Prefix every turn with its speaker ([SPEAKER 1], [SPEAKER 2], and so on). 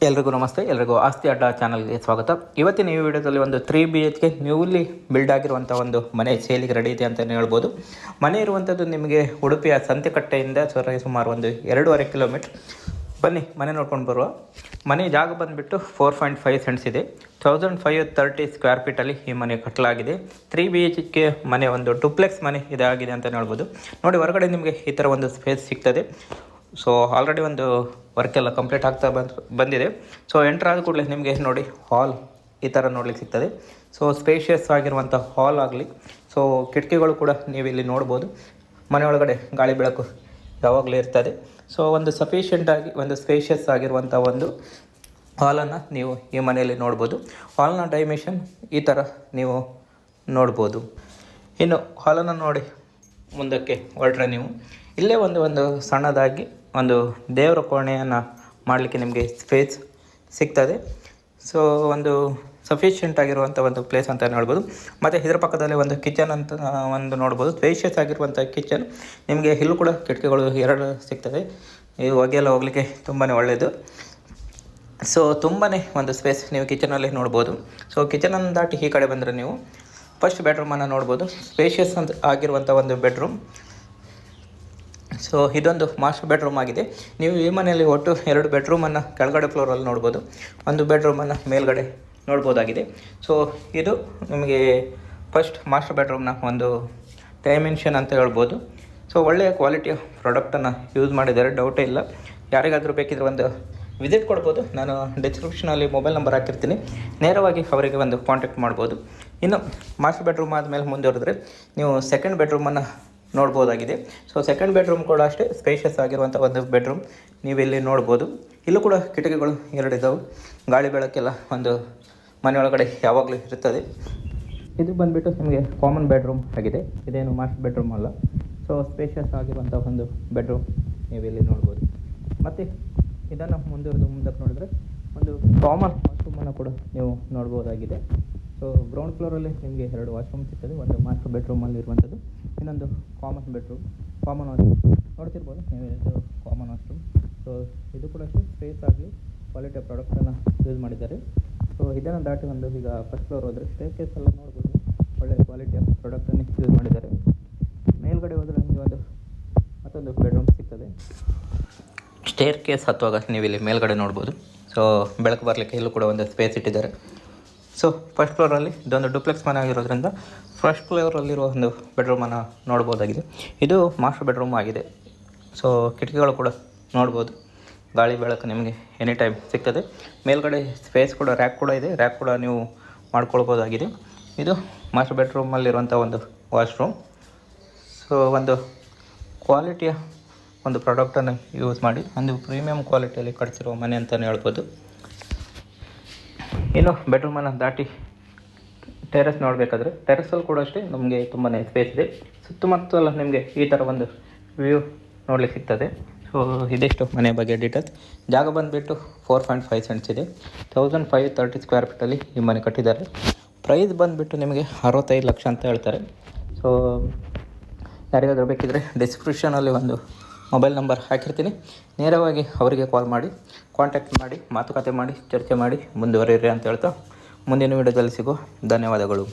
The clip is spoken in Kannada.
[SPEAKER 1] ಎಲ್ರಿಗೂ ನಮಸ್ತೆ. ಎಲ್ರಿಗೂ ಆಸ್ತಿ ಅಡ್ಡ ಚಾನಲ್ಗೆ ಸ್ವಾಗತ. ಇವತ್ತಿನ ಈ ವಿಡಿಯೋದಲ್ಲಿ ಒಂದು 3 BHK ನ್ಯೂಲಿ ಬಿಲ್ಡ್ ಆಗಿರುವಂಥ ಒಂದು ಮನೆ ಸೇಲಿಗೆ ರೆಡಿ ಇದೆ ಅಂತಲೇ ಹೇಳ್ಬೋದು. ಮನೆ ಇರುವಂಥದ್ದು ನಿಮಗೆ ಉಡುಪಿಯ ಸಂತೆಕಟ್ಟೆಯಿಂದ ಸುಮಾರು ಒಂದು 2.5 ಕಿಲೋಮೀಟ್ರ್. ಬನ್ನಿ ಮನೆ ನೋಡ್ಕೊಂಡು ಬರುವ. ಮನೆ ಜಾಗ ಬಂದುಬಿಟ್ಟು 4.5 ಸೆಂಟ್ಸ್ ಇದೆ. 1530 ಸ್ಕ್ವೇರ್ ಫೀಟಲ್ಲಿ ಈ ಮನೆ ಕಟ್ಟಲಾಗಿದೆ. 3 BHK ಮನೆ, ಒಂದು ಡುಪ್ಲೆಕ್ಸ್ ಮನೆ ಇದಾಗಿದೆ ಅಂತಲೇ ಹೇಳ್ಬೋದು. ನೋಡಿ, ಹೊರಗಡೆ ನಿಮಗೆ ಈ ಥರ ಒಂದು ಸ್ಪೇಸ್ ಸಿಗ್ತದೆ. ಸೊ ಆಲ್ರೆಡಿ ಒಂದು ವರ್ಕ್ ಎಲ್ಲ ಕಂಪ್ಲೀಟ್ ಆಗ್ತಾ ಬಂದಿದೆ. ಸೊ ಎಂಟ್ರ್ ಆದ ಕೂಡಲೇ ನಿಮಗೆ ನೋಡಿ ಹಾಲ್ ಈ ಥರ ನೋಡ್ಲಿಕ್ಕೆ ಸಿಗ್ತದೆ. ಸೊ ಸ್ಪೇಷಿಯಸ್ ಆಗಿರುವಂಥ ಹಾಲ್ ಆಗಲಿ, ಸೊ ಕಿಟಕಿಗಳು ಕೂಡ ನೀವು ಇಲ್ಲಿ ನೋಡ್ಬೋದು. ಮನೆಯೊಳಗಡೆ ಗಾಳಿ ಬೆಳಕು ಯಾವಾಗಲೂ ಇರ್ತದೆ. ಸೊ ಒಂದು ಸಫಿಷಿಯೆಂಟಾಗಿ ಒಂದು ಸ್ಪೇಷಿಯಸ್ ಆಗಿರುವಂಥ ಒಂದು ಹಾಲನ್ನು ನೀವು ಈ ಮನೆಯಲ್ಲಿ ನೋಡ್ಬೋದು. ಹಾಲ್ನ ಡೈಮೆನ್ಷನ್ ಈ ಥರ ನೀವು ನೋಡ್ಬೋದು. ಇನ್ನು ಹಾಲನ್ನು ನೋಡಿ ಮುಂದಕ್ಕೆ ಹೊರಟ್ರೆ ನೀವು ಇಲ್ಲೇ ಒಂದು ಸಣ್ಣದಾಗಿ ಒಂದು ದೇವರ ಕೋಣೆಯನ್ನು ಮಾಡಲಿಕ್ಕೆ ನಿಮಗೆ ಸ್ಪೇಸ್ ಸಿಗ್ತದೆ. ಸೊ ಒಂದು ಸಫಿಷಿಯೆಂಟ್ ಆಗಿರುವಂಥ ಒಂದು ಪ್ಲೇಸ್ ಅಂತ ಹೇಳ್ಬೋದು. ಮತ್ತು ಇದರ ಪಕ್ಕದಲ್ಲಿ ಒಂದು ಕಿಚನ್ ಅಂತ ಒಂದು ನೋಡ್ಬೋದು. ಸ್ಪೇಷಿಯಸ್ ಆಗಿರುವಂಥ ಕಿಚನ್. ನಿಮಗೆ ಇಲ್ಲೂ ಕೂಡ ಕಿಟಕಿಗಳು 2 ಸಿಗ್ತದೆ. ಈ ಹೊಗೆಲ್ಲ ಹೋಗಲಿಕ್ಕೆ ತುಂಬಾ ಒಳ್ಳೆಯದು. ಸೊ ತುಂಬಾ ಒಂದು ಸ್ಪೇಸ್ ನೀವು ಕಿಚನಲ್ಲಿ ನೋಡ್ಬೋದು. ಸೊ ಕಿಚನನ್ನು ದಾಟಿ ಈ ಕಡೆ ಬಂದರೆ ನೀವು ಫಸ್ಟ್ ಬೆಡ್ರೂಮನ್ನು ನೋಡ್ಬೋದು. ಸ್ಪೇಷಿಯಸ್ ಅಂತ ಆಗಿರುವಂಥ ಒಂದು ಬೆಡ್ರೂಮ್. ಸೊ ಇದೊಂದು ಮಾಸ್ಟರ್ ಬೆಡ್ರೂಮ್ ಆಗಿದೆ. ನೀವು ಈ ಮನೆಯಲ್ಲಿ ಒಟ್ಟು 2 ಬೆಡ್ರೂಮನ್ನು ಕೆಳಗಡೆ ಫ್ಲೋರಲ್ಲಿ ನೋಡ್ಬೋದು, ಒಂದು ಬೆಡ್ರೂಮನ್ನು ಮೇಲ್ಗಡೆ ನೋಡ್ಬೋದಾಗಿದೆ. ಸೊ ಇದು ನಿಮಗೆ ಫಸ್ಟ್ ಮಾಸ್ಟರ್ ಬೆಡ್ರೂಮ್ನ ಒಂದು ಡೈಮೆನ್ಷನ್ ಅಂತ ಹೇಳ್ಬೋದು. ಸೊ ಒಳ್ಳೆಯ ಕ್ವಾಲಿಟಿಯ ಪ್ರಾಡಕ್ಟನ್ನು ಯೂಸ್ ಮಾಡಿದ್ದಾರೆ, ಡೌಟೇ ಇಲ್ಲ. ಯಾರಿಗಾದರೂ ಬೇಕಿದ್ರೆ ಒಂದು ವಿಸಿಟ್ ಕೊಡ್ಬೋದು. ನಾನು ಡಿಸ್ಕ್ರಿಪ್ಷನಲ್ಲಿ ಮೊಬೈಲ್ ನಂಬರ್ ಹಾಕಿರ್ತೀನಿ, ನೇರವಾಗಿ ಅವರಿಗೆ ಒಂದು ಕಾಂಟ್ಯಾಕ್ಟ್ ಮಾಡ್ಬೋದು. ಇನ್ನು ಮಾಸ್ಟರ್ ಬೆಡ್ರೂಮ್ ಆದಮೇಲೆ ಮುಂದುವರೆದ್ರೆ ನೀವು ಸೆಕೆಂಡ್ ಬೆಡ್ರೂಮನ್ನು ನೋಡ್ಬೋದಾಗಿದೆ. ಸೊ ಸೆಕೆಂಡ್ ಬೆಡ್ರೂಮ್ ಕೂಡ ಅಷ್ಟೇ ಸ್ಪೇಷಿಯಸ್ ಆಗಿರುವಂಥ ಒಂದು ಬೆಡ್ರೂಮ್ ನೀವು ಇಲ್ಲಿ ನೋಡ್ಬೋದು. ಇಲ್ಲೂ ಕೂಡ ಕಿಟಕಿಗಳು 2 ಇದ್ದಾವೆ. ಗಾಳಿ ಬೆಳಕೆಲ್ಲ ಒಂದು ಮನೆಯೊಳಗಡೆ ಯಾವಾಗಲೂ ಇರ್ತದೆ. ಇದು ಬಂದುಬಿಟ್ಟು ನಿಮಗೆ ಕಾಮನ್ ಬೆಡ್ರೂಮ್ ಆಗಿದೆ, ಇದೇನು ಮಾಸ್ಟರ್ ಬೆಡ್ರೂಮ್ ಅಲ್ಲ. ಸೊ ಸ್ಪೇಷಿಯಸ್ ಆಗಿರುವಂಥ ಒಂದು ಬೆಡ್ರೂಮ್ ನೀವು ಇಲ್ಲಿ ನೋಡ್ಬೋದು. ಮತ್ತು ಇದನ್ನು ಮುಂದಕ್ಕೆ ನೋಡಿದ್ರೆ ಒಂದು ಕಾಮನ್ ವಾಶ್ರೂಮನ್ನು ಕೂಡ ನೀವು ನೋಡ್ಬೋದಾಗಿದೆ. ಸೊ ಗ್ರೌಂಡ್ ಫ್ಲೋರಲ್ಲಿ ನಿಮಗೆ 2 ವಾಶ್ರೂಮ್ ಸಿಗ್ತದೆ. ಒಂದು ಮಾಸ್ಟರ್ ಬೆಡ್ರೂಮಲ್ಲಿ ಇರುವಂಥದ್ದು, ಇನ್ನೊಂದು ಕಾಮನ್ ಬೆಡ್ರೂಮ್, ಕಾಮನ್ ವಾಶ್ರೂಮ್ ನೋಡ್ತಿರ್ಬೋದು ನೀವು. ಇದು ಕಾಮನ್ ವಾಶ್ರೂಮ್. ಸೊ ಇದು ಕೂಡ ಅಷ್ಟೇ ಸ್ಪೇಸ್ ಆಗಲಿ ಕ್ವಾಲಿಟಿಯ ಪ್ರಾಡಕ್ಟನ್ನು ಯೂಸ್ ಮಾಡಿದ್ದಾರೆ. ಸೊ ಇದನ್ನು ದಾಟಿ ಒಂದು ಈಗ ಫಸ್ಟ್ ಫ್ಲೋರ್ ಹೋದರೆ ಸ್ಟೇರ್ಕೇಸ್ ಎಲ್ಲ ನೋಡ್ಬೋದು, ಒಳ್ಳೆಯ ಕ್ವಾಲಿಟಿಯ ಪ್ರಾಡಕ್ಟನ್ನು ಯೂಸ್ ಮಾಡಿದ್ದಾರೆ. ಮೇಲ್ಗಡೆ ಹೋದರೆ ನಿಮಗೆ ಮತ್ತೊಂದು ಬೆಡ್ರೂಮ್ ಸಿಗ್ತದೆ. ಸ್ಟೇರ್ ಕೇಸ್ ಹತ್ತುವಾಗ ನೀವು ಇಲ್ಲಿ ಮೇಲ್ಗಡೆ ನೋಡ್ಬೋದು. ಸೊ ಬೆಳಕು ಬರಲಿಕ್ಕೆ ಇಲ್ಲೂ ಕೂಡ ಒಂದು ಸ್ಪೇಸ್ ಇಟ್ಟಿದ್ದಾರೆ. ಸೊ ಫಸ್ಟ್ ಫ್ಲೋರಲ್ಲಿ ಇದೊಂದು ಡುಪ್ಲೆಕ್ಸ್ ಮನೆ ಆಗಿರೋದ್ರಿಂದ ಫಸ್ಟ್ ಫ್ಲೋರಲ್ಲಿರೋ ಒಂದು ಬೆಡ್ರೂಮನ್ನು ನೋಡ್ಬೋದಾಗಿದೆ. ಇದು ಮಾಸ್ಟರ್ ಬೆಡ್ರೂಮ್ ಆಗಿದೆ. ಸೊ ಕಿಟಕಿಗಳು ಕೂಡ ನೋಡ್ಬೋದು, ಗಾಳಿ ಬೆಳಕು ನಿಮಗೆ ಎನಿ ಟೈಮ್ ಸಿಗ್ತದೆ. ಮೇಲ್ಗಡೆ ಸ್ಪೇಸ್ ಕೂಡ ರ್ಯಾಕ್ ಕೂಡ ಇದೆ, ರ್ಯಾಕ್ ಕೂಡ ನೀವು ಮಾಡ್ಕೊಳ್ಬೋದಾಗಿದೆ. ಇದು ಮಾಸ್ಟರ್ ಬೆಡ್ರೂಮಲ್ಲಿರುವಂಥ ಒಂದು ವಾಶ್ರೂಮ್. ಸೊ ಒಂದು ಕ್ವಾಲಿಟಿಯ ಒಂದು ಪ್ರಾಡಕ್ಟನ್ನು ಯೂಸ್ ಮಾಡಿ ಒಂದು ಪ್ರೀಮಿಯಂ ಕ್ವಾಲಿಟಿಯಲ್ಲಿ ಕಟ್ಸಿರೋ ಮನೆ ಅಂತಲೇ ಹೇಳ್ಬೋದು. ಇನ್ನು ಬೆಡ್ರೂಮನ್ನು ದಾಟಿ ಟೆರೆಸ್ ನೋಡಬೇಕಾದ್ರೆ ಟೆರೆಸಲ್ಲಿ ಕೂಡ ಅಷ್ಟೇ ನಮಗೆ ತುಂಬಾ ಸ್ಪೇಸ್ ಇದೆ. ಸುತ್ತಮುತ್ತಲ ನಿಮಗೆ ಈ ಥರ ಒಂದು ವ್ಯೂ ನೋಡಲಿಕ್ಕೆ ಸಿಗ್ತದೆ. ಸೊ ಇದಿಷ್ಟು ಮನೆ ಬಗ್ಗೆ ಡೀಟೇಲ್ಸ್. ಜಾಗ ಬಂದುಬಿಟ್ಟು 4.5 ಸೆಂಟ್ಸ್ ಇದೆ. 1530 ಸ್ಕ್ವೇರ್ ಫೀಟಲ್ಲಿ ಈ ಮನೆ ಕಟ್ಟಿದ್ದಾರೆ. ಪ್ರೈಸ್ ಬಂದುಬಿಟ್ಟು ನಿಮಗೆ 65 ಲಕ್ಷ ಅಂತ ಹೇಳ್ತಾರೆ. ಸೊ ಯಾರಿಗಾದರೂ ಬೇಕಿದ್ದರೆ ಡಿಸ್ಕ್ರಿಪ್ಷನಲ್ಲಿ ಒಂದು ಮೊಬೈಲ್ ನಂಬರ್ ಹಾಕಿರ್ತೀನಿ, ನೇರವಾಗಿ ಅವರಿಗೆ ಕಾಲ್ ಮಾಡಿ ಕಾಂಟ್ಯಾಕ್ಟ್ ಮಾಡಿ ಮಾತುಕತೆ ಮಾಡಿ ಚರ್ಚೆ ಮಾಡಿ ಮುಂದುವರಿಯಿರಿ ಅಂತ ಹೇಳ್ತಾ ಮುಂದಿನ ವಿಡಿಯೋದಲ್ಲಿ ಸಿಗೋ. ಧನ್ಯವಾದಗಳು.